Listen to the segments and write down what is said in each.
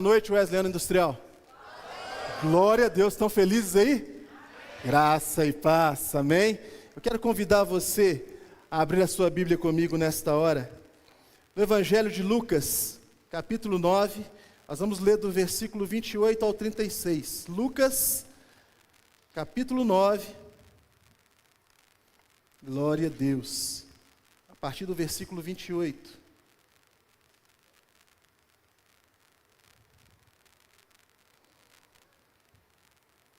Boa noite, Wesleyano Industrial. Glória a Deus, estão felizes aí? Graça e paz, amém? Eu quero convidar você a abrir a sua Bíblia comigo nesta hora. No Evangelho de Lucas, capítulo 9, nós vamos ler do versículo 28 ao 36. Lucas, capítulo 9, glória a Deus. A partir do versículo 28.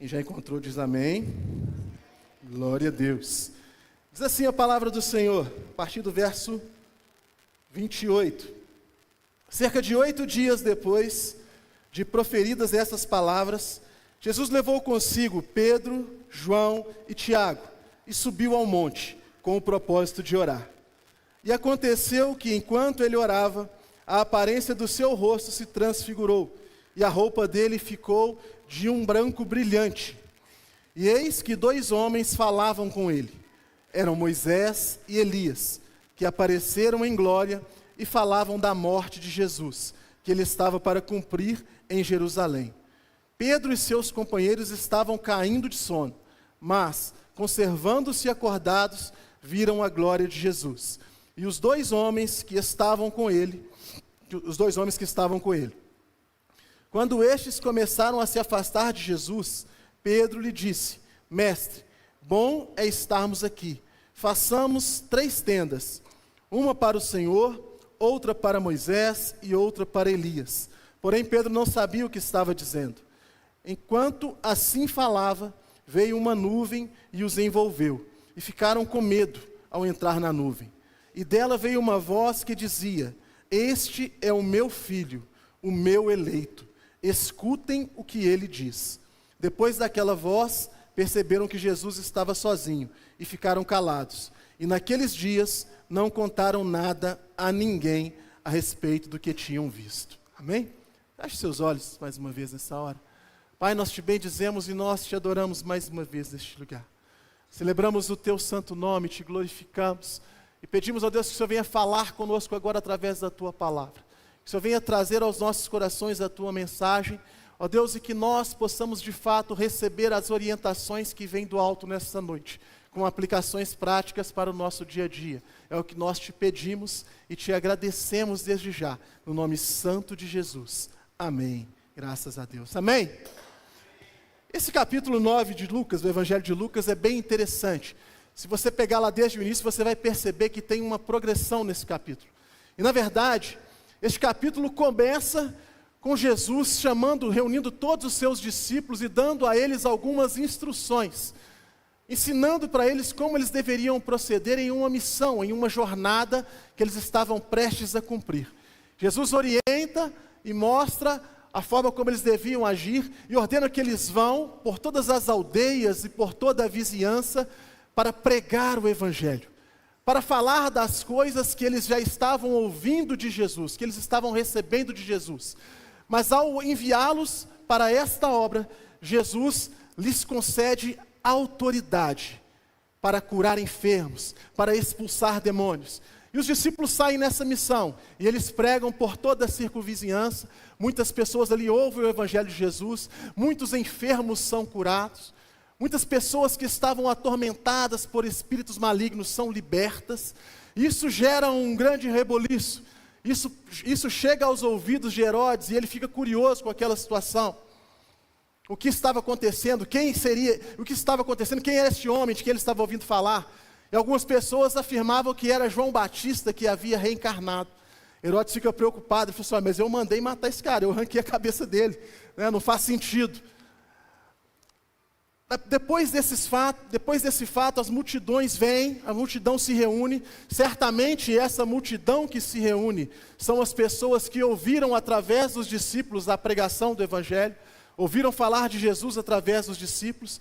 E já encontrou, diz amém. Glória a Deus. Diz assim a palavra do Senhor, a partir do verso 28. Cerca de 8 dias depois de proferidas essas palavras, Jesus levou consigo Pedro, João e Tiago e subiu ao monte com o propósito de orar. E aconteceu que, enquanto ele orava, a aparência do seu rosto se transfigurou e a roupa dele ficou de um branco brilhante. E eis que 2 homens falavam com ele. Eram Moisés e Elias, que apareceram em glória e falavam da morte de Jesus, que ele estava para cumprir em Jerusalém. Pedro e seus companheiros estavam caindo de sono, mas, conservando-se acordados, viram a glória de Jesus. E os 2 homens que estavam com ele, Quando estes começaram a se afastar de Jesus, Pedro lhe disse: Mestre, bom é estarmos aqui. Façamos 3 tendas, uma para o Senhor, outra para Moisés e outra para Elias. Porém, Pedro não sabia o que estava dizendo. Enquanto assim falava, veio uma nuvem e os envolveu, e ficaram com medo ao entrar na nuvem. E dela veio uma voz que dizia: Este é o meu filho, o meu eleito. Escutem o que ele diz. Depois daquela voz, perceberam que Jesus estava sozinho e ficaram calados. E naqueles dias não contaram nada a ninguém a respeito do que tinham visto. Amém? Feche seus olhos mais uma vez nessa hora. Pai, nós te bendizemos e nós te adoramos mais uma vez neste lugar. Celebramos o teu santo nome, te glorificamos e pedimos a Deus que o Senhor venha falar conosco agora através da tua palavra. Que o Senhor venha trazer aos nossos corações a tua mensagem, ó Deus, e que nós possamos de fato receber as orientações que vêm do alto nesta noite, com aplicações práticas para o nosso dia a dia. É o que nós te pedimos e te agradecemos desde já, no nome santo de Jesus. Amém. Graças a Deus. Amém? Esse capítulo 9 de Lucas, do Evangelho de Lucas, é bem interessante. Se você pegar lá desde o início, você vai perceber que tem uma progressão nesse capítulo. E na verdade, este capítulo começa com Jesus reunindo todos os seus discípulos e dando a eles algumas instruções, ensinando para eles como eles deveriam proceder em uma missão, em uma jornada que eles estavam prestes a cumprir. Jesus orienta e mostra a forma como eles deviam agir e ordena que eles vão por todas as aldeias e por toda a vizinhança para pregar o Evangelho, para falar das coisas que eles já estavam ouvindo de Jesus, que eles estavam recebendo de Jesus. Mas ao enviá-los para esta obra, Jesus lhes concede autoridade para curar enfermos, para expulsar demônios. E os discípulos saem nessa missão, e eles pregam por toda a circunvizinhança. Muitas pessoas ali ouvem o Evangelho de Jesus, muitos enfermos são curados. Muitas pessoas que estavam atormentadas por espíritos malignos são libertas. Isso gera um grande reboliço. Isso chega aos ouvidos de Herodes e ele fica curioso com aquela situação. O que estava acontecendo? Quem era este homem de que ele estava ouvindo falar? E algumas pessoas afirmavam que era João Batista que havia reencarnado. Herodes fica preocupado, ele falou assim: mas eu mandei matar esse cara, eu arranquei a cabeça dele, não faz sentido. Depois desse fato, as multidões vêm, a multidão se reúne. Certamente essa multidão que se reúne são as pessoas que ouviram através dos discípulos a pregação do Evangelho, ouviram falar de Jesus através dos discípulos,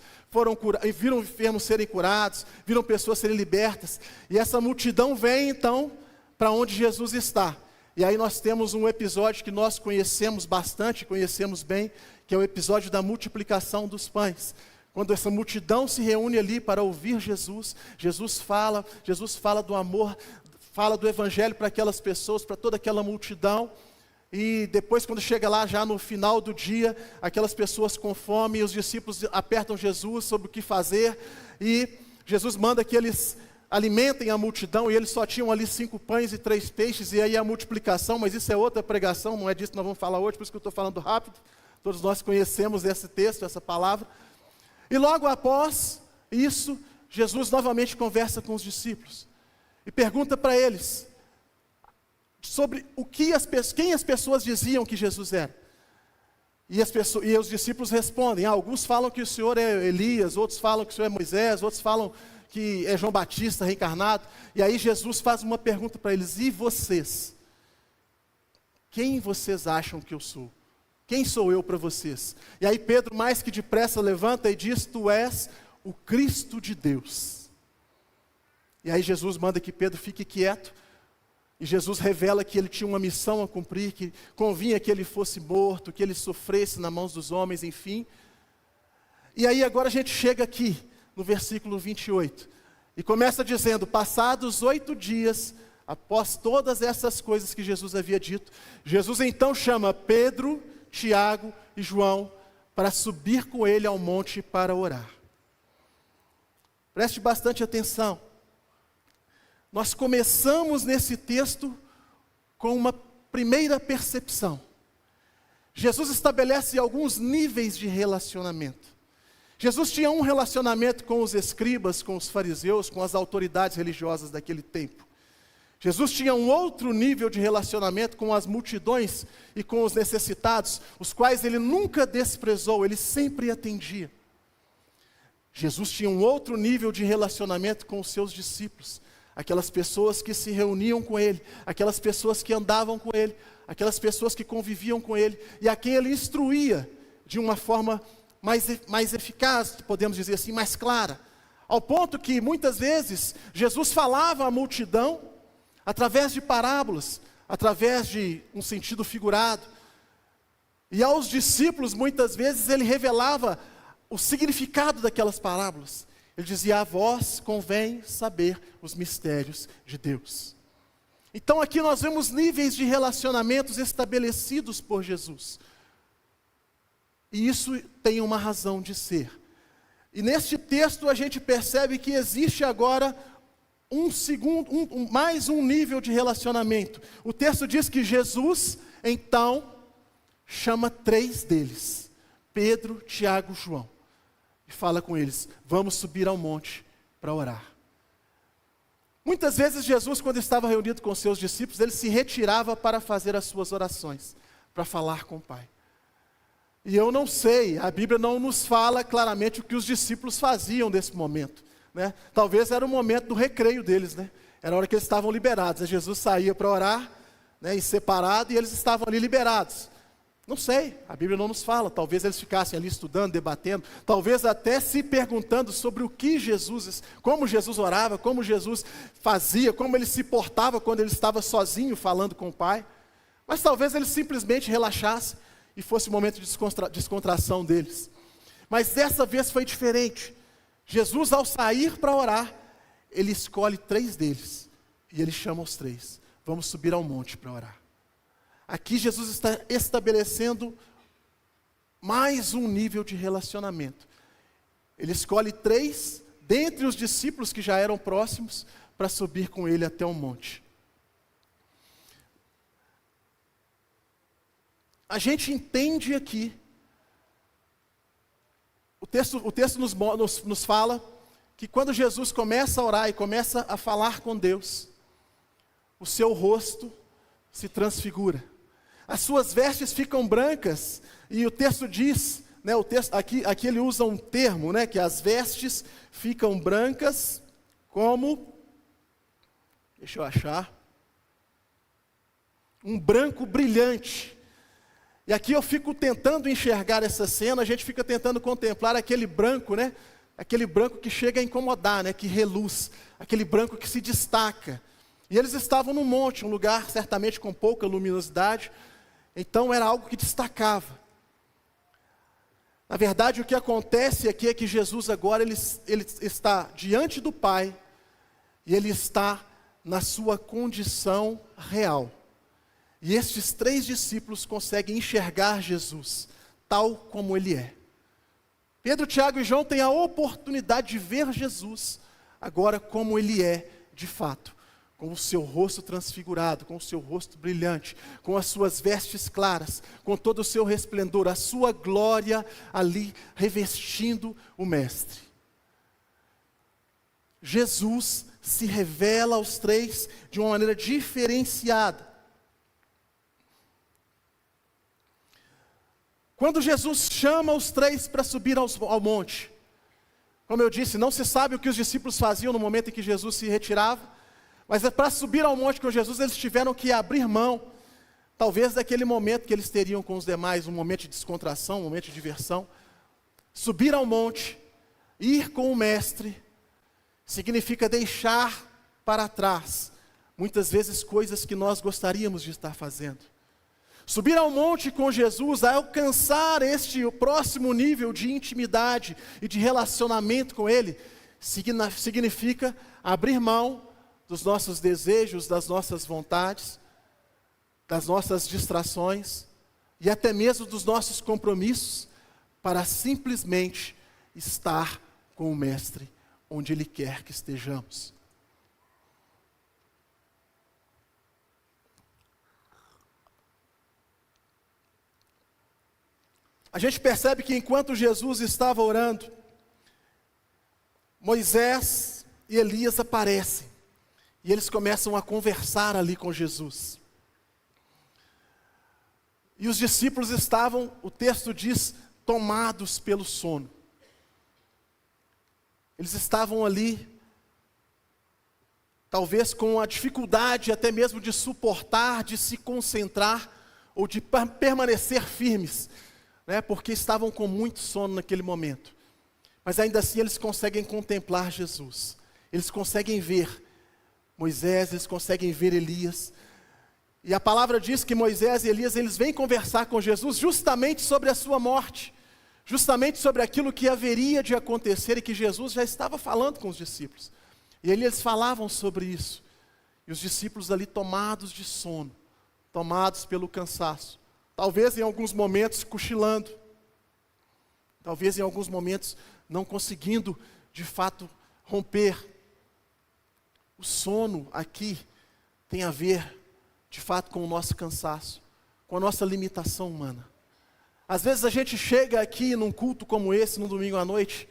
viram enfermos serem curados, viram pessoas serem libertas, e essa multidão vem então para onde Jesus está. E aí nós temos um episódio que nós conhecemos bastante, conhecemos bem, que é o episódio da multiplicação dos pães. Quando essa multidão se reúne ali para ouvir Jesus, Jesus fala do amor, fala do Evangelho para aquelas pessoas, para toda aquela multidão. E depois, quando chega lá, já no final do dia, aquelas pessoas com fome, e os discípulos apertam Jesus sobre o que fazer, e Jesus manda que eles alimentem a multidão, e eles só tinham ali 5 pães e 3 peixes, e aí a multiplicação, mas isso é outra pregação, não é disso que nós vamos falar hoje, por isso que eu estou falando rápido. Todos nós conhecemos esse texto, essa palavra. E logo após isso, Jesus novamente conversa com os discípulos, e pergunta para eles sobre quem as pessoas diziam que Jesus era. E os discípulos respondem, alguns falam que o Senhor é Elias, outros falam que o Senhor é Moisés, outros falam que é João Batista reencarnado. E aí Jesus faz uma pergunta para eles, e vocês? Quem vocês acham que eu sou? Quem sou eu para vocês? E aí Pedro, mais que depressa, levanta e diz, tu és o Cristo de Deus. E aí Jesus manda que Pedro fique quieto, e Jesus revela que ele tinha uma missão a cumprir, que convinha que ele fosse morto, que ele sofresse nas mãos dos homens, enfim. E aí agora a gente chega aqui, no versículo 28, e começa dizendo, passados 8 dias, após todas essas coisas que Jesus havia dito, Jesus então chama Pedro, Tiago e João para subir com ele ao monte para orar. Preste bastante atenção. Nós começamos nesse texto com uma primeira percepção. Jesus estabelece alguns níveis de relacionamento. Jesus tinha um relacionamento com os escribas, com os fariseus, com as autoridades religiosas daquele tempo. Jesus tinha um outro nível de relacionamento com as multidões e com os necessitados, os quais ele nunca desprezou, ele sempre atendia. Jesus tinha um outro nível de relacionamento com os seus discípulos, aquelas pessoas que se reuniam com ele, aquelas pessoas que andavam com ele, aquelas pessoas que conviviam com ele, e a quem ele instruía de uma forma mais eficaz, podemos dizer assim, mais clara, ao ponto que muitas vezes Jesus falava à multidão, através de parábolas, através de um sentido figurado, e aos discípulos muitas vezes ele revelava o significado daquelas parábolas. Ele dizia, a vós convém saber os mistérios de Deus. Então aqui nós vemos níveis de relacionamentos estabelecidos por Jesus. E isso tem uma razão de ser. E neste texto a gente percebe que existe agora mais um nível de relacionamento. O texto diz que Jesus, então, chama 3 deles, Pedro, Tiago e João. E fala com eles, vamos subir ao monte para orar. Muitas vezes Jesus, quando estava reunido com seus discípulos, ele se retirava para fazer as suas orações, para falar com o Pai. E eu não sei, a Bíblia não nos fala claramente o que os discípulos faziam nesse momento, né? Talvez era o momento do recreio deles, né? Era a hora que eles estavam liberados. Jesus saía para orar, né, em separado, e eles estavam ali liberados. Não sei, a Bíblia não nos fala, talvez eles ficassem ali estudando, debatendo, talvez até se perguntando sobre o que Jesus, como Jesus orava, como Jesus fazia, como ele se portava quando ele estava sozinho falando com o Pai. Mas talvez eles simplesmente relaxassem e fosse o momento de descontração deles. Mas dessa vez foi diferente. Jesus, ao sair para orar, ele escolhe 3 deles, e ele chama os 3, vamos subir ao monte para orar. Aqui Jesus está estabelecendo mais um nível de relacionamento. Ele escolhe 3 dentre os discípulos que já eram próximos para subir com ele até o monte. A gente entende aqui, o texto nos fala que quando Jesus começa a orar e começa a falar com Deus, o seu rosto se transfigura. As suas vestes ficam brancas, e o texto diz, né, aqui ele usa um termo, né, que as vestes ficam brancas como, deixa eu achar, um branco brilhante. E aqui eu fico tentando enxergar essa cena, a gente fica tentando contemplar aquele branco, né, aquele branco que chega a incomodar, né, que reluz, aquele branco que se destaca. E eles estavam num monte, um lugar certamente com pouca luminosidade, então era algo que destacava. Na verdade, o que acontece aqui é que Jesus agora, ele está diante do Pai, e ele está na sua condição real. E estes 3 discípulos conseguem enxergar Jesus tal como Ele é. Pedro, Tiago e João têm a oportunidade de ver Jesus agora como Ele é de fato, com o seu rosto transfigurado, com o seu rosto brilhante, com as suas vestes claras, com todo o seu resplendor, a sua glória ali revestindo o Mestre. Jesus se revela aos 3 de uma maneira diferenciada. Quando Jesus chama os 3 para subir ao monte, como eu disse, não se sabe o que os discípulos faziam no momento em que Jesus se retirava, mas para subir ao monte com Jesus, eles tiveram que abrir mão, talvez daquele momento que eles teriam com os demais, um momento de descontração, um momento de diversão. Subir ao monte, ir com o Mestre, significa deixar para trás, muitas vezes coisas que nós gostaríamos de estar fazendo. Subir ao monte com Jesus, alcançar este próximo nível de intimidade e de relacionamento com Ele, significa abrir mão dos nossos desejos, das nossas vontades, das nossas distrações e até mesmo dos nossos compromissos, para simplesmente estar com o Mestre onde Ele quer que estejamos. A gente percebe que enquanto Jesus estava orando, Moisés e Elias aparecem. E eles começam a conversar ali com Jesus. E os discípulos estavam, o texto diz, tomados pelo sono. Eles estavam ali, talvez com a dificuldade até mesmo de suportar, de se concentrar, ou de permanecer firmes, porque estavam com muito sono naquele momento. Mas ainda assim eles conseguem contemplar Jesus. Eles conseguem ver Moisés, eles conseguem ver Elias. E a palavra diz que Moisés e Elias, eles vêm conversar com Jesus justamente sobre a sua morte. Justamente sobre aquilo que haveria de acontecer e que Jesus já estava falando com os discípulos. E eles falavam sobre isso. E os discípulos ali tomados de sono, tomados pelo cansaço. Talvez em alguns momentos cochilando. Talvez em alguns momentos não conseguindo, de fato, romper. O sono aqui tem a ver, de fato, com o nosso cansaço, com a nossa limitação humana. Às vezes a gente chega aqui num culto como esse, num domingo à noite,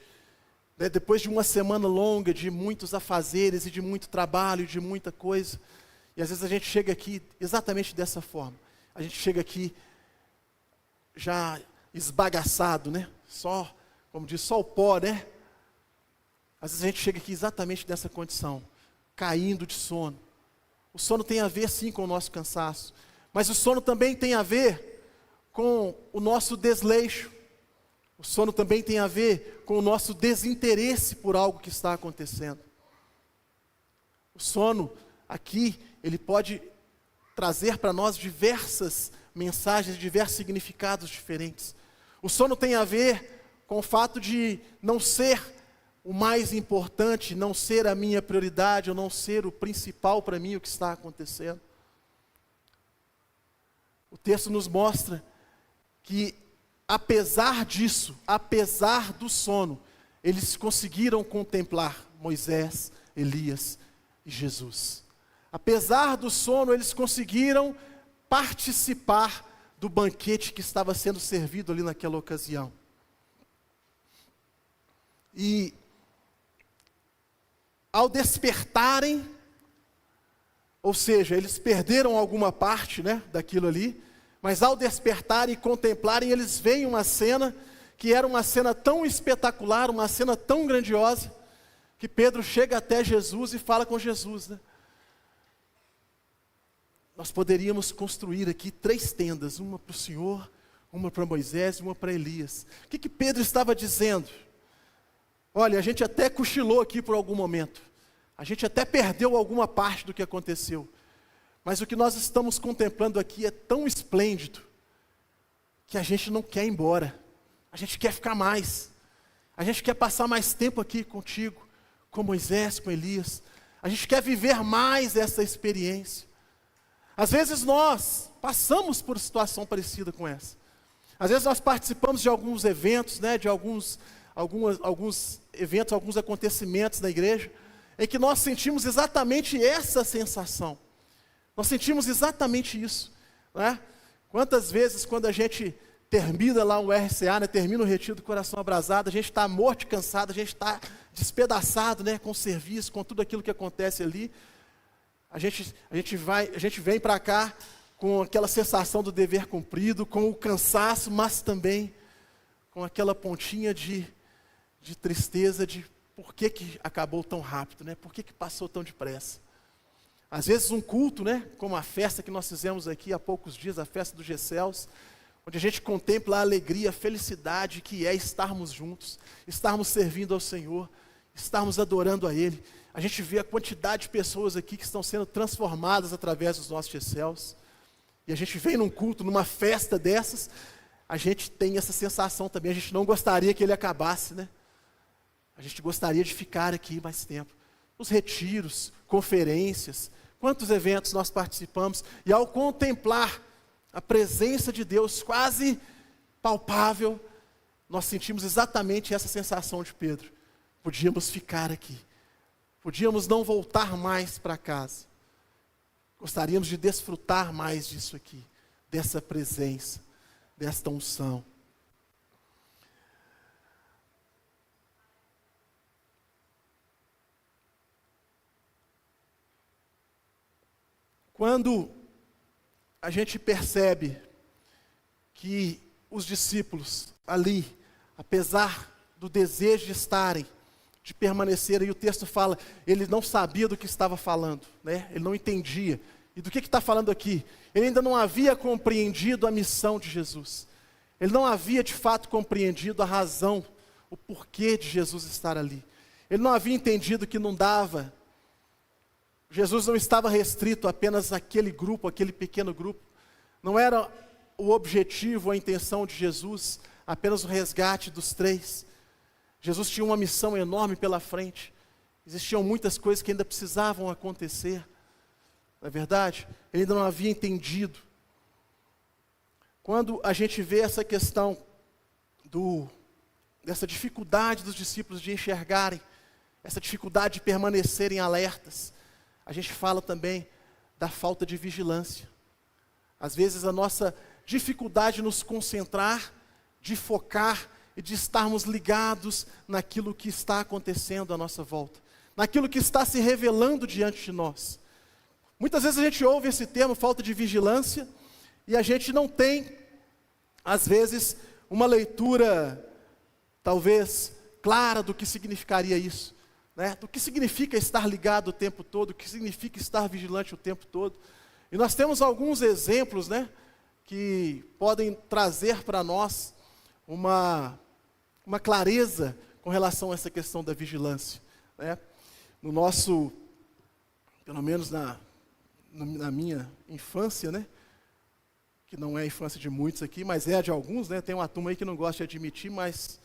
depois de uma semana longa, de muitos afazeres e de muito trabalho, de muita coisa, e às vezes a gente chega aqui exatamente dessa forma. A gente chega aqui já esbagaçado, Só, como diz, só o pó, Às vezes a gente chega aqui exatamente nessa condição, caindo de sono. O sono tem a ver sim com o nosso cansaço, mas o sono também tem a ver com o nosso desleixo. O sono também tem a ver com o nosso desinteresse por algo que está acontecendo. O sono aqui, ele pode trazer para nós diversas mensagens, diversos significados diferentes. O sono tem a ver com o fato de não ser o mais importante, não ser a minha prioridade, ou não ser o principal para mim o que está acontecendo. O texto nos mostra que, apesar disso, apesar do sono, eles conseguiram contemplar Moisés, Elias e Jesus. Apesar do sono, eles conseguiram participar do banquete que estava sendo servido ali naquela ocasião. E ao despertarem, ou seja, eles perderam alguma parte, daquilo ali, mas ao despertarem e contemplarem, eles veem uma cena que era uma cena tão espetacular, uma cena tão grandiosa, que Pedro chega até Jesus e fala com Jesus, Nós poderíamos construir aqui 3 tendas, uma para o Senhor, uma para Moisés e uma para Elias. O que Pedro estava dizendo? Olha, a gente até cochilou aqui por algum momento. A gente até perdeu alguma parte do que aconteceu. Mas o que nós estamos contemplando aqui é tão esplêndido, que a gente não quer ir embora. A gente quer ficar mais. A gente quer passar mais tempo aqui contigo, com Moisés, com Elias. A gente quer viver mais essa experiência. Às vezes nós passamos por situação parecida com essa. Às vezes nós participamos de alguns eventos, né, de alguns eventos, alguns acontecimentos na igreja, em que nós sentimos exatamente essa sensação. Nós sentimos exatamente isso, né? Quantas vezes quando a gente termina lá o RCA, né, termina o retiro do coração abrasado, a gente está morto e cansado, a gente está despedaçado, né, com o serviço, com tudo aquilo que acontece ali. A gente vem para cá com aquela sensação do dever cumprido, com o cansaço, mas também com aquela pontinha de tristeza de por que acabou tão rápido, né? Por que passou tão depressa? Às vezes um culto, né, como a festa que nós fizemos aqui há poucos dias, a festa dos Gcéus, onde a gente contempla a alegria, a felicidade que é estarmos juntos, estarmos servindo ao Senhor, estarmos adorando a Ele. A gente vê a quantidade de pessoas aqui que estão sendo transformadas através dos nossos Gcéus. E a gente vem num culto, numa festa dessas, a gente tem essa sensação também, a gente não gostaria que ele acabasse, né? A gente gostaria de ficar aqui mais tempo. Os retiros, conferências, quantos eventos nós participamos, e ao contemplar a presença de Deus quase palpável, nós sentimos exatamente essa sensação de Pedro. Podíamos ficar aqui, podíamos não voltar mais para casa, gostaríamos de desfrutar mais disso aqui, dessa presença, desta unção. Quando a gente percebe que os discípulos ali, apesar do desejo de estarem, de permanecerem, e o texto fala, ele não sabia do que estava falando, né? Ele não entendia. E do que está falando aqui? Ele ainda não havia compreendido a missão de Jesus. Ele não havia de fato compreendido a razão, o porquê de Jesus estar ali. Ele não havia entendido que não dava. Jesus não estava restrito apenas àquele grupo, aquele pequeno grupo. Não era o objetivo, a intenção de Jesus, apenas o resgate dos 3. Jesus tinha uma missão enorme pela frente. Existiam muitas coisas que ainda precisavam acontecer. Não é verdade? Ele ainda não havia entendido. Quando a gente vê essa questão dessa dificuldade dos discípulos de enxergarem, essa dificuldade de permanecerem alertas, a gente fala também da falta de vigilância. Às vezes a nossa dificuldade de nos concentrar, de focar e de estarmos ligados naquilo que está acontecendo à nossa volta, naquilo que está se revelando diante de nós. Muitas vezes a gente ouve esse termo, falta de vigilância, e a gente não tem, às vezes, uma leitura, talvez, clara do que significaria isso. Né, do que significa estar ligado o tempo todo, o que significa estar vigilante o tempo todo. E nós temos alguns exemplos, né, que podem trazer para nós uma clareza com relação a essa questão da vigilância. Né. No nosso, pelo menos na minha infância, né, que não é a infância de muitos aqui, mas é a de alguns, né, tem uma turma aí que não gosta de admitir, mas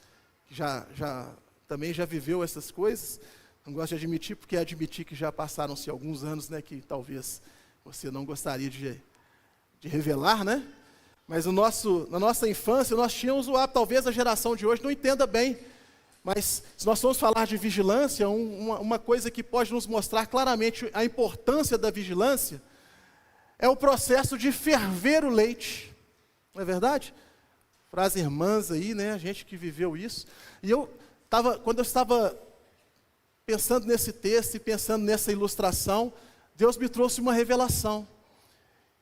também já viveu essas coisas. Não gosto de admitir, porque é admitir que já passaram-se alguns anos, né, que talvez você não gostaria de revelar, né? Mas na nossa infância, nós tínhamos o hábito, talvez a geração de hoje não entenda bem, mas se nós formos falar de vigilância, uma coisa que pode nos mostrar claramente a importância da vigilância, é o processo de ferver o leite, não é verdade? Para as irmãs aí, né, a gente que viveu isso, e quando eu estava pensando nesse texto e pensando nessa ilustração, Deus me trouxe uma revelação.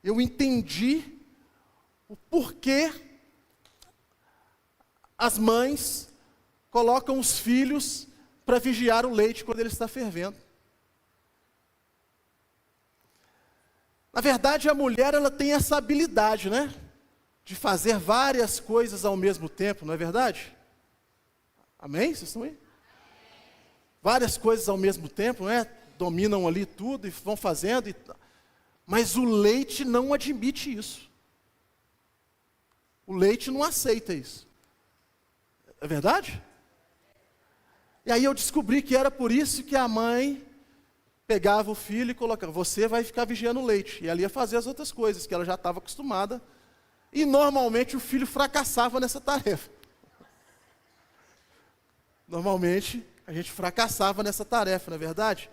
Eu entendi o porquê as mães colocam os filhos para vigiar o leite quando ele está fervendo. Na verdade, a mulher, ela tem essa habilidade, né, de fazer várias coisas ao mesmo tempo, não é verdade? Amém? Vocês estão aí? Várias coisas ao mesmo tempo, né? Dominam ali tudo e vão fazendo. Mas o leite não admite isso. O leite não aceita isso. É verdade? E aí eu descobri que era por isso que a mãe pegava o filho e colocava, você vai ficar vigiando o leite. E ela ia fazer as outras coisas, que ela já estava acostumada. E normalmente o filho fracassava nessa tarefa. Normalmente a gente fracassava nessa tarefa, não é verdade?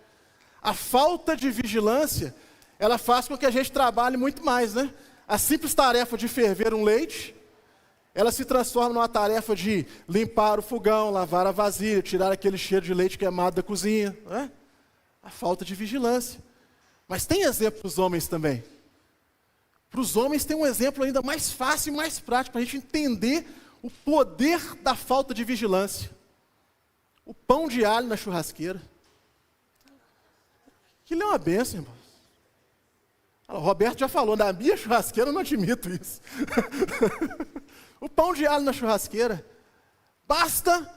A falta de vigilância, ela faz com que a gente trabalhe muito mais, né? A simples tarefa de ferver um leite, ela se transforma numa tarefa de limpar o fogão, lavar a vasilha, tirar aquele cheiro de leite queimado da cozinha, não é? A falta de vigilância. Mas tem exemplo para os homens também. Para os homens tem um exemplo ainda mais fácil e mais prático, para a gente entender o poder da falta de vigilância. O pão de alho na churrasqueira. Aquilo é uma bênção, irmão. O Roberto já falou, na minha churrasqueira eu não admito isso. O pão de alho na churrasqueira. Basta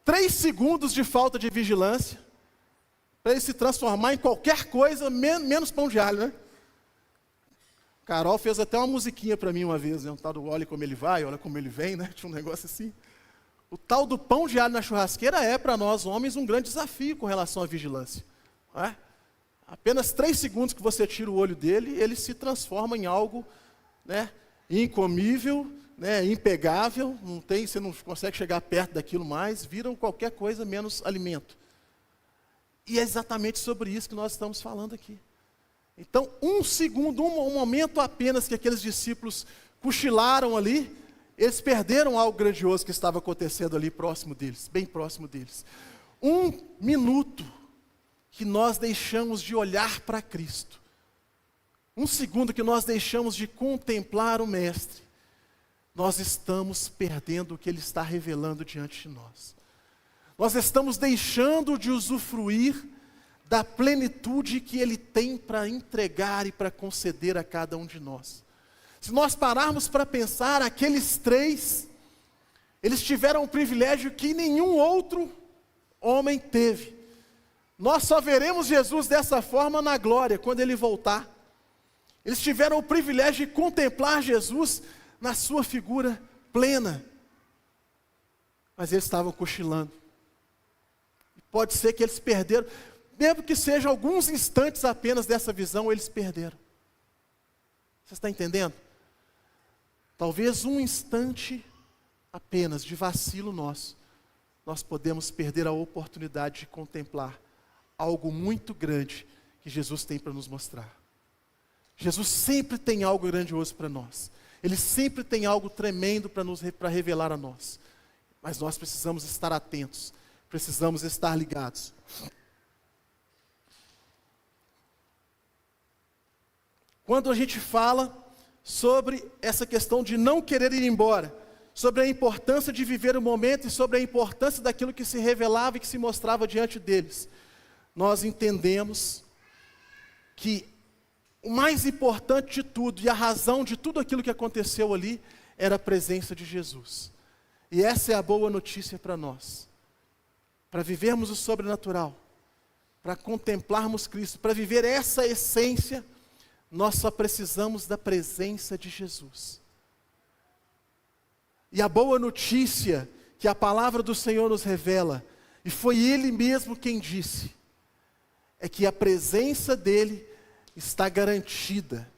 3 segundos de falta de vigilância para ele se transformar em qualquer coisa, menos pão de alho, né? Carol fez até uma musiquinha para mim uma vez, né? Um tal do olha como ele vai, olha como ele vem, né? Tinha um negócio assim. O tal do pão de alho na churrasqueira é, para nós homens, um grande desafio com relação à vigilância. Não é? Apenas 3 segundos que você tira o olho dele, ele se transforma em algo, né, incomível, né, impegável, você não consegue chegar perto daquilo mais, viram qualquer coisa menos alimento. E é exatamente sobre isso que nós estamos falando aqui. Então, 1 segundo, um momento apenas que aqueles discípulos cochilaram ali, eles perderam algo grandioso que estava acontecendo ali próximo deles, bem próximo deles. 1 minuto que nós deixamos de olhar para Cristo. 1 segundo que nós deixamos de contemplar o Mestre. Nós estamos perdendo o que Ele está revelando diante de nós. Nós estamos deixando de usufruir da plenitude que Ele tem para entregar e para conceder a cada um de nós. Se nós pararmos para pensar, aqueles 3, eles tiveram um privilégio que nenhum outro homem teve. Nós só veremos Jesus dessa forma na glória, quando Ele voltar. Eles tiveram o privilégio de contemplar Jesus na sua figura plena. Mas eles estavam cochilando. Pode ser que eles perderam, mesmo que seja alguns instantes apenas dessa visão, eles perderam. Você está entendendo? Talvez um instante apenas de vacilo nosso, nós podemos perder a oportunidade de contemplar algo muito grande que Jesus tem para nos mostrar. Jesus sempre tem algo grandioso para nós. Ele sempre tem algo tremendo para revelar a nós. Mas nós precisamos estar atentos, precisamos estar ligados. Quando a gente fala sobre essa questão de não querer ir embora, sobre a importância de viver o momento e sobre a importância daquilo que se revelava e que se mostrava diante deles, nós entendemos que o mais importante de tudo e a razão de tudo aquilo que aconteceu ali era a presença de Jesus. E essa é a boa notícia para nós. Para vivermos o sobrenatural, para contemplarmos Cristo, para viver essa essência, nós só precisamos da presença de Jesus. E a boa notícia que a palavra do Senhor nos revela, e foi Ele mesmo quem disse, é que a presença dEle está garantida.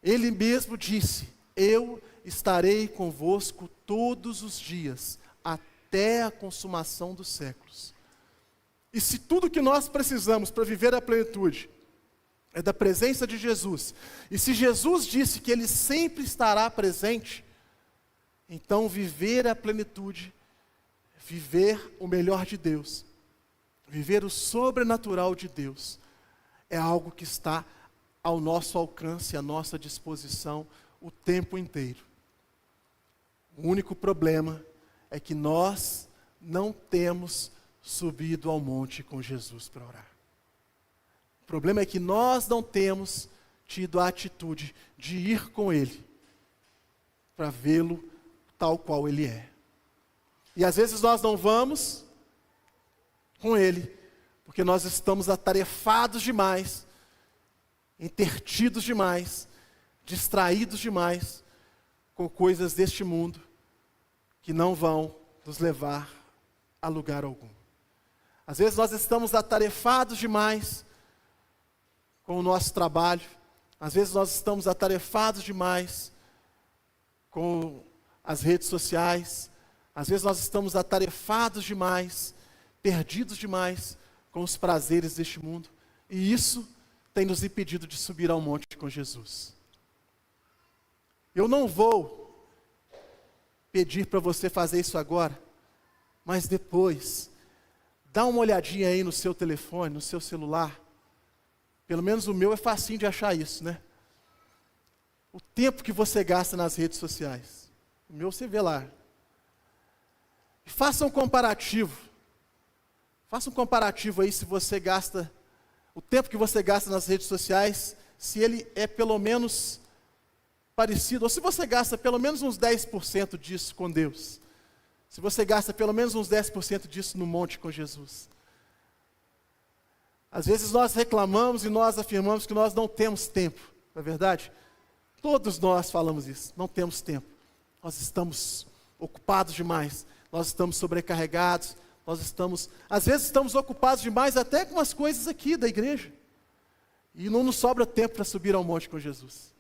Ele mesmo disse, eu estarei convosco todos os dias, até a consumação dos séculos. E se tudo que nós precisamos para viver a plenitude é da presença de Jesus, e se Jesus disse que Ele sempre estará presente, então viver a plenitude, viver o melhor de Deus, viver o sobrenatural de Deus, é algo que está ao nosso alcance, à nossa disposição, o tempo inteiro. O único problema é que nós não temos subido ao monte com Jesus para orar. O problema é que nós não temos tido a atitude de ir com Ele, para vê-lo tal qual Ele é. E às vezes nós não vamos com Ele, porque nós estamos atarefados demais, intertidos demais, distraídos demais com coisas deste mundo que não vão nos levar a lugar algum. Às vezes nós estamos atarefados demais com o nosso trabalho. Às vezes nós estamos atarefados demais com as redes sociais. Às vezes nós estamos atarefados demais, perdidos demais com os prazeres deste mundo. E isso tem nos impedido de subir ao monte com Jesus. Eu não vou pedir para você fazer isso agora, mas depois, dá uma olhadinha aí no seu telefone, no seu celular. Pelo menos o meu é facinho de achar isso, né? O tempo que você gasta nas redes sociais. O meu você vê lá. E faça um comparativo. Faça um comparativo aí se você gasta, o tempo que você gasta nas redes sociais, se ele é pelo menos parecido, ou se você gasta pelo menos uns 10% disso com Deus. Se você gasta pelo menos uns 10% disso no monte com Jesus. Às vezes nós reclamamos e nós afirmamos que nós não temos tempo, não é verdade? Todos nós falamos isso, não temos tempo. Nós estamos ocupados demais, nós estamos sobrecarregados, às vezes estamos ocupados demais até com as coisas aqui da igreja. E não nos sobra tempo para subir ao monte com Jesus.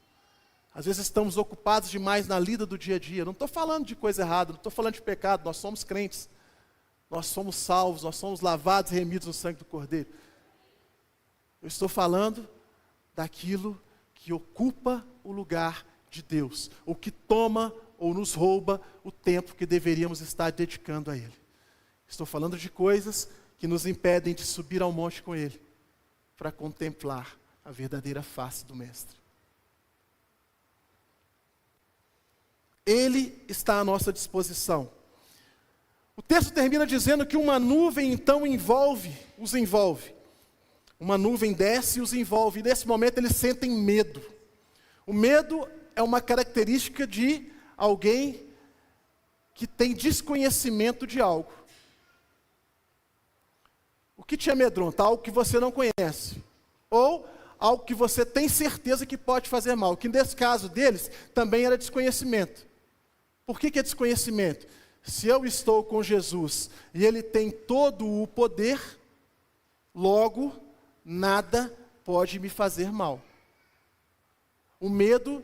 Às vezes estamos ocupados demais na lida do dia a dia. Não estou falando de coisa errada, não estou falando de pecado, nós somos crentes. Nós somos salvos, nós somos lavados e remidos no sangue do Cordeiro. Eu estou falando daquilo que ocupa o lugar de Deus, ou que toma ou nos rouba o tempo que deveríamos estar dedicando a Ele. Estou falando de coisas que nos impedem de subir ao monte com Ele, para contemplar a verdadeira face do Mestre. Ele está à nossa disposição. O texto termina dizendo que uma nuvem então os envolve. Uma nuvem desce e os envolve. E nesse momento eles sentem medo. O medo é uma característica de alguém que tem desconhecimento de algo. O que te amedronta? Algo que você não conhece. Ou algo que você tem certeza que pode fazer mal. Que nesse caso deles também era desconhecimento. Por que é desconhecimento? Se eu estou com Jesus e Ele tem todo o poder, logo nada pode me fazer mal. O medo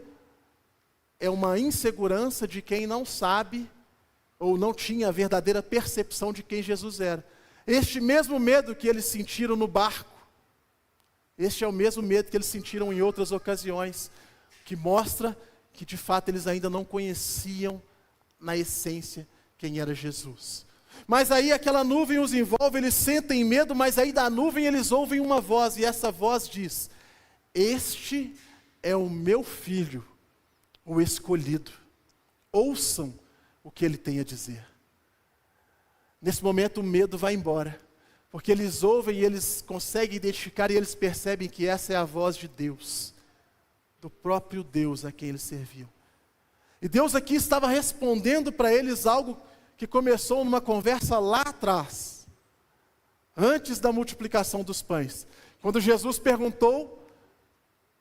é uma insegurança de quem não sabe ou não tinha a verdadeira percepção de quem Jesus era. Este mesmo medo que eles sentiram no barco, este é o mesmo medo que eles sentiram em outras ocasiões, que mostra que de fato eles ainda não conheciam na essência quem era Jesus. Mas aí aquela nuvem os envolve, eles sentem medo, mas aí da nuvem eles ouvem uma voz, e essa voz diz: este é o meu filho, o escolhido. Ouçam o que ele tem a dizer. Nesse momento o medo vai embora, porque eles ouvem e eles conseguem identificar e eles percebem que essa é a voz de Deus, do próprio Deus a quem eles serviam. E Deus aqui estava respondendo para eles algo que começou numa conversa lá atrás, antes da multiplicação dos pães, quando Jesus perguntou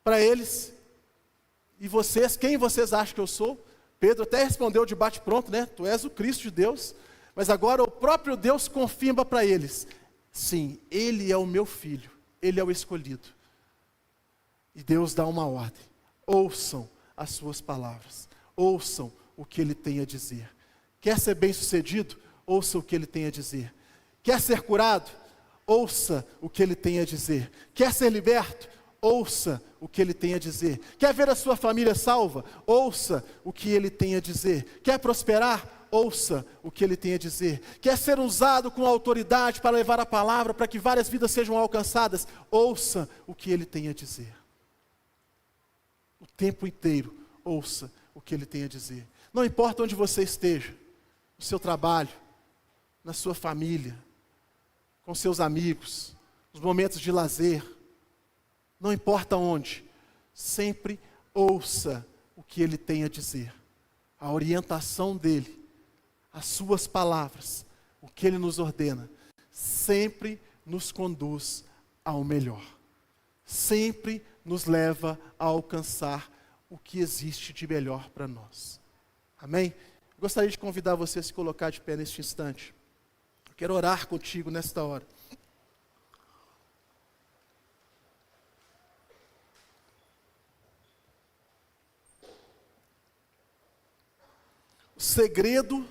para eles: e vocês, quem vocês acham que eu sou? Pedro até respondeu de bate-pronto, né? Tu és o Cristo de Deus. Mas agora o próprio Deus confirma para eles: sim, Ele é o meu filho, Ele é o escolhido. E Deus dá uma ordem: ouçam as suas palavras, ouçam o que Ele tem a dizer. Quer ser bem-sucedido? Ouça o que Ele tem a dizer. Quer ser curado? Ouça o que Ele tem a dizer. Quer ser liberto? Ouça o que Ele tem a dizer. Quer ver a sua família salva? Ouça o que Ele tem a dizer. Quer prosperar? Ouça o que Ele tem a dizer. Quer ser usado com autoridade para levar a palavra, para que várias vidas sejam alcançadas? Ouça o que Ele tem a dizer. O tempo inteiro, ouça o que Ele tem a dizer. Não importa onde você esteja, no seu trabalho, na sua família, com seus amigos, nos momentos de lazer, não importa onde, sempre ouça o que Ele tem a dizer. A orientação dEle, as suas palavras, o que Ele nos ordena, sempre nos conduz ao melhor. Sempre nos leva a alcançar o que existe de melhor para nós. Amém? Gostaria de convidar você a se colocar de pé neste instante. Eu quero orar contigo nesta hora. segredo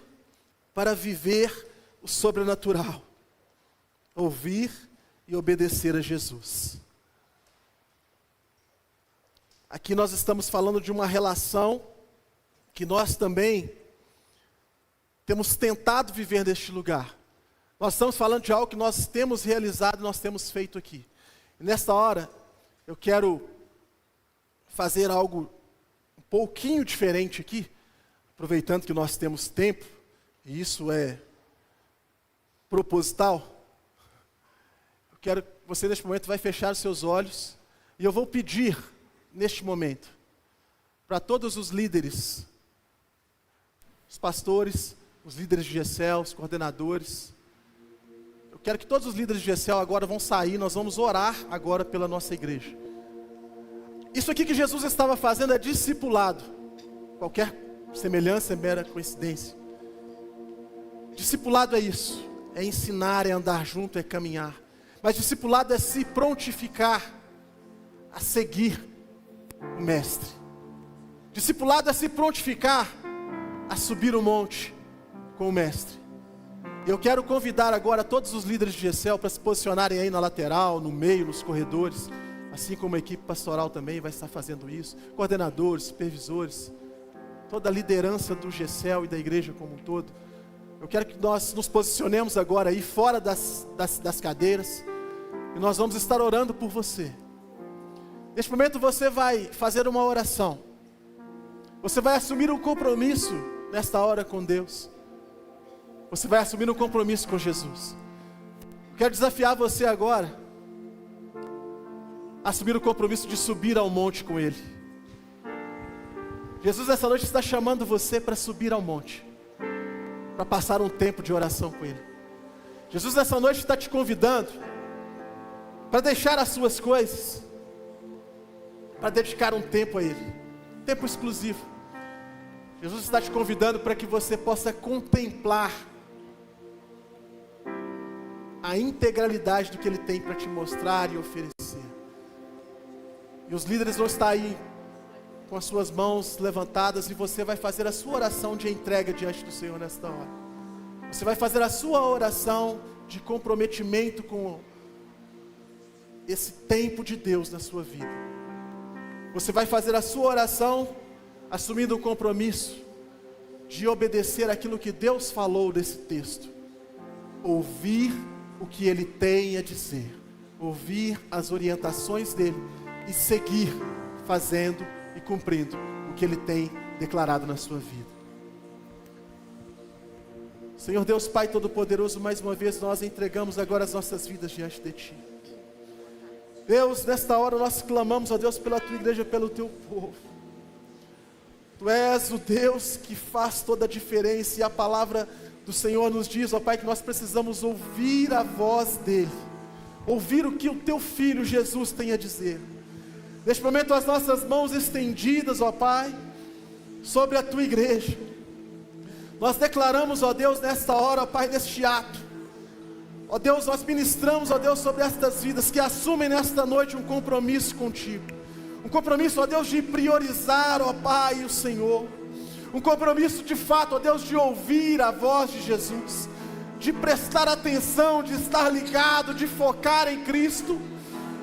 para viver o sobrenatural: ouvir e obedecer a Jesus. Aqui nós estamos falando de uma relação que nós também temos tentado viver neste lugar. Nós estamos falando de algo que nós temos realizado, nós temos feito aqui. E nesta hora, eu quero fazer algo um pouquinho diferente aqui, aproveitando que nós temos tempo, e isso é proposital. Eu quero que você neste momento vai fechar os seus olhos, e eu vou pedir neste momento para todos os líderes, os pastores, os líderes de GECEL, os coordenadores. Eu quero que todos os líderes de GECEL agora vão sair, nós vamos orar agora pela nossa igreja. Isso aqui que Jesus estava fazendo é discipulado. Qualquer semelhança é mera coincidência. Discipulado é isso, é ensinar, é andar junto, é caminhar. Mas discipulado é se prontificar a seguir o mestre. Discipulado é se prontificar a subir o monte com o mestre. Eu quero convidar agora todos os líderes de GECEL para se posicionarem aí na lateral, no meio, nos corredores, assim como a equipe pastoral também vai estar fazendo isso, coordenadores, supervisores, toda a liderança do GECEL e da igreja como um todo. Eu quero que nós nos posicionemos agora aí fora das cadeiras, e nós vamos estar orando por você. Neste momento você vai fazer uma oração, você vai assumir um compromisso nesta hora com Deus, você vai assumir um compromisso com Jesus. Eu quero desafiar você agora a assumir o compromisso de subir ao monte com Ele. Jesus essa noite está chamando você para subir ao monte, para passar um tempo de oração com Ele. Jesus nessa noite está te convidando para deixar as suas coisas, para dedicar um tempo a Ele, tempo exclusivo. Jesus está te convidando para que você possa contemplar a integralidade do que Ele tem para te mostrar e oferecer. E os líderes vão estar aí com as suas mãos levantadas, e você vai fazer a sua oração de entrega diante do Senhor nesta hora. Você vai fazer a sua oração de comprometimento com esse tempo de Deus na sua vida. Você vai fazer a sua oração assumindo o compromisso de obedecer aquilo que Deus falou nesse texto. Ouvir o que Ele tem a dizer, ouvir as orientações dEle e seguir fazendo e cumprindo o que Ele tem declarado na sua vida. Senhor Deus Pai Todo-Poderoso, mais uma vez nós entregamos agora as nossas vidas diante de Ti. Deus, nesta hora nós clamamos, ó Deus, pela Tua igreja, pelo Teu povo. Tu és o Deus que faz toda a diferença, e a palavra do Senhor nos diz, ó Pai, que nós precisamos ouvir a voz dEle, ouvir o que o Teu Filho Jesus tem a dizer. Neste momento as nossas mãos estendidas, ó Pai, sobre a Tua igreja, nós declaramos, ó Deus, nesta hora, ó Pai, neste ato, ó Deus, nós ministramos, ó Deus, sobre estas vidas que assumem nesta noite um compromisso contigo, um compromisso, ó Deus, de priorizar, ó Pai, o Senhor, um compromisso de fato, ó Deus, de ouvir a voz de Jesus, de prestar atenção, de estar ligado, de focar em Cristo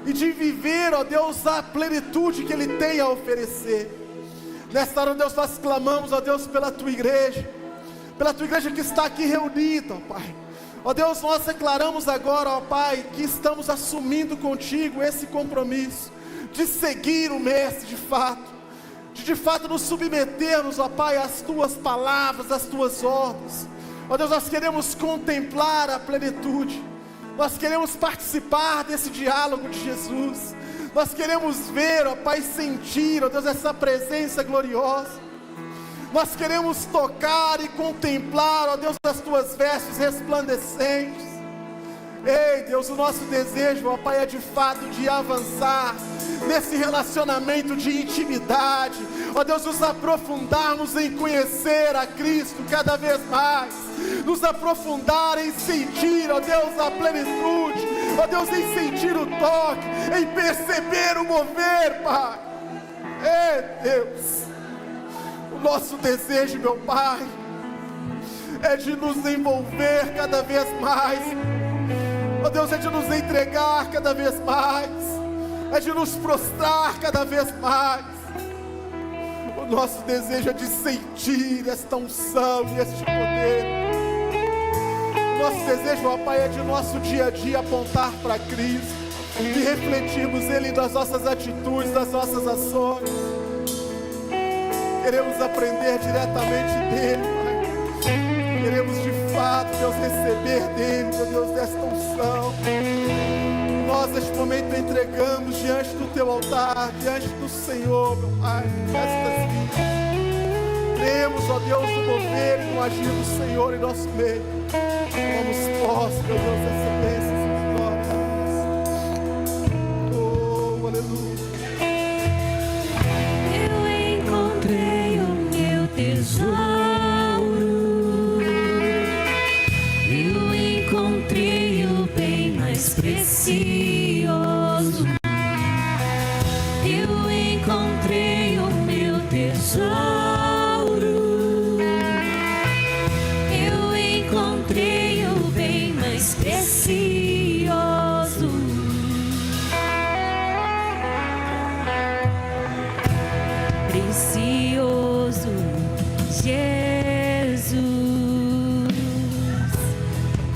e de viver, ó Deus, a plenitude que Ele tem a oferecer. Nesta hora, ó Deus, nós clamamos, ó Deus, pela Tua igreja que está aqui reunida, ó Pai. Ó Deus, nós declaramos agora, ó Pai, que estamos assumindo contigo esse compromisso de seguir o Mestre de fato nos submetermos, ó Pai, às Tuas palavras, às Tuas ordens. Ó Deus, nós queremos contemplar a plenitude, nós queremos participar desse diálogo de Jesus, nós queremos ver, ó Pai, sentir, ó Deus, essa presença gloriosa. Nós queremos tocar e contemplar, ó Deus, as Tuas vestes resplandecentes. Ei, Deus, o nosso desejo, ó Pai, é de fato de avançar nesse relacionamento de intimidade. Ó Deus, nos aprofundarmos em conhecer a Cristo cada vez mais. Nos aprofundar em sentir, ó Deus, a plenitude. Ó Deus, em sentir o toque, em perceber o mover, Pai. Ei, Deus, o nosso desejo, meu Pai, é de nos envolver cada vez mais. Ó Deus, é de nos entregar cada vez mais, é de nos prostrar cada vez mais. O nosso desejo é de sentir esta unção e este poder. O nosso desejo, ó Pai, é de nosso dia a dia apontar para Cristo e refletirmos Ele nas nossas atitudes, nas nossas ações. Queremos aprender diretamente dEle, Pai. Queremos de fato, Deus, receber dEle, meu Deus, desta unção. Nós neste momento entregamos diante do Teu altar, diante do Senhor, meu Pai, estas vidas. Cremos, ó Deus, no mover e no agir do Senhor em nosso meio. Tomamos posse, meu Deus, receber essas glórias. Oh, aleluia. Eu encontrei o meu tesouro. Eu encontrei o bem mais precioso. Eu encontrei o meu tesouro. Eu encontrei o bem mais precioso. Precioso Jesus,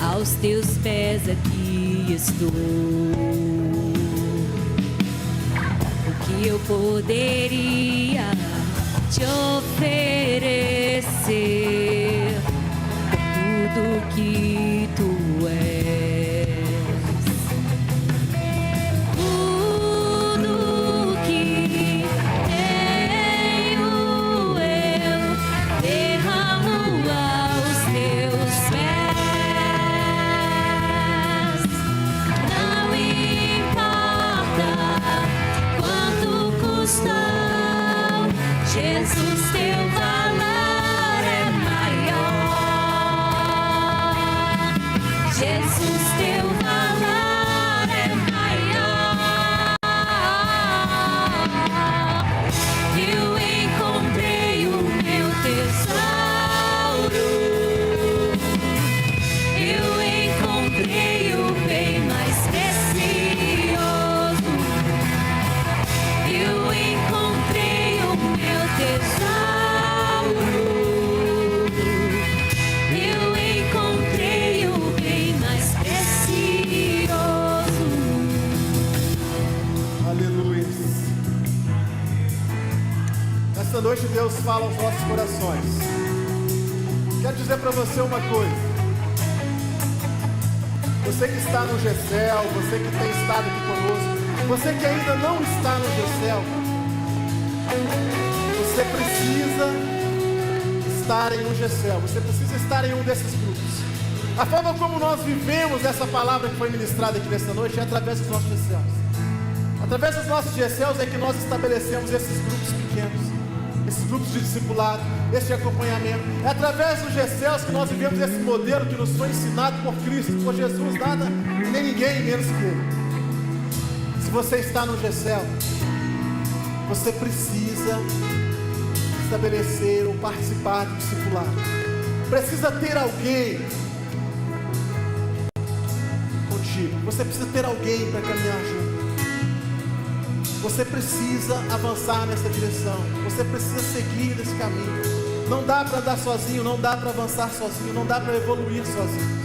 aos teus pés aqui estou. O que eu poderia te oferecer, tudo que tu és, tudo que tenho eu derramo aos teus pés. Não importa quanto custou, Jesus, teu valor é maior. Jesus, teu valor é maior. Eu encontrei o meu tesouro. Eu encontrei o bem mais precioso. Eu encontrei o meu tesouro. Eu encontrei o bem mais precioso. Aleluia. Esta noite Deus fala aos nossos corações. Quero dizer para você uma coisa. Você que está no GECEL, você que tem estado aqui conosco, você que ainda não está no GECEL, você precisa estar em um GECEL, você precisa estar em um desses grupos. A forma como nós vivemos essa palavra que foi ministrada aqui nessa noite é através dos nossos GECELs. Através dos nossos GECELs é que nós estabelecemos esses grupos pequenos, esses grupos de discipulado, esse acompanhamento. É através dos GECELs que nós vivemos esse modelo que nos foi ensinado por Cristo, por Jesus, nada e nem ninguém menos que Ele. Se você está no GECEL, você precisa estabelecer ou participar do discipulado. Precisa ter alguém contigo. Você precisa ter alguém para caminhar junto. Você precisa avançar nessa direção. Você precisa seguir nesse caminho. Não dá para andar sozinho, não dá para avançar sozinho, não dá para evoluir sozinho.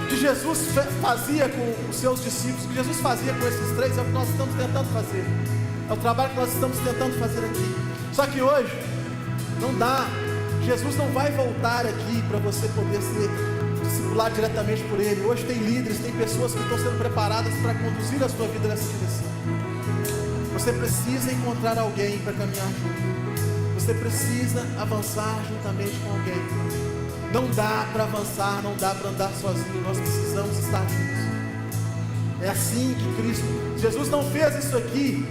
O que Jesus fazia com os seus discípulos, o que Jesus fazia com esses três, é o que nós estamos tentando fazer. É o trabalho que nós estamos tentando fazer aqui. Só que hoje, não dá. Jesus não vai voltar aqui para você poder ser discipulado diretamente por Ele. Hoje tem líderes, tem pessoas que estão sendo preparadas para conduzir a sua vida nessa direção. Você precisa encontrar alguém para caminhar junto. Você precisa avançar juntamente com alguém. Não dá para avançar, não dá para andar sozinho. Nós precisamos estar juntos. É assim que Cristo, Jesus não fez isso aqui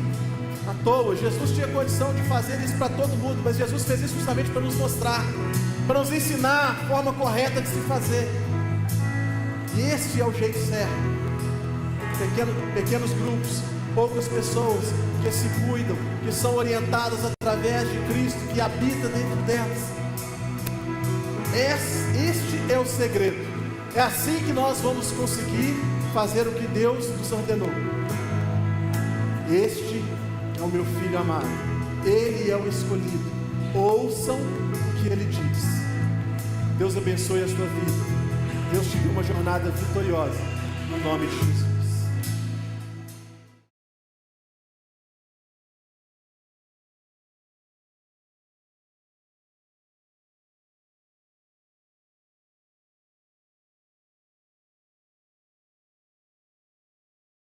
à toa. Jesus tinha condição de fazer isso para todo mundo, mas Jesus fez isso justamente para nos mostrar, para nos ensinar a forma correta de se fazer. E este é o jeito certo. Pequenos grupos, poucas pessoas que se cuidam, que são orientadas através de Cristo, que habita dentro delas. Este é o segredo. É assim que nós vamos conseguir fazer o que Deus nos ordenou. Este é o meu filho amado, ele é o escolhido. Ouçam o que ele diz. Deus abençoe a sua vida. Deus te dê uma jornada vitoriosa, no nome de Jesus.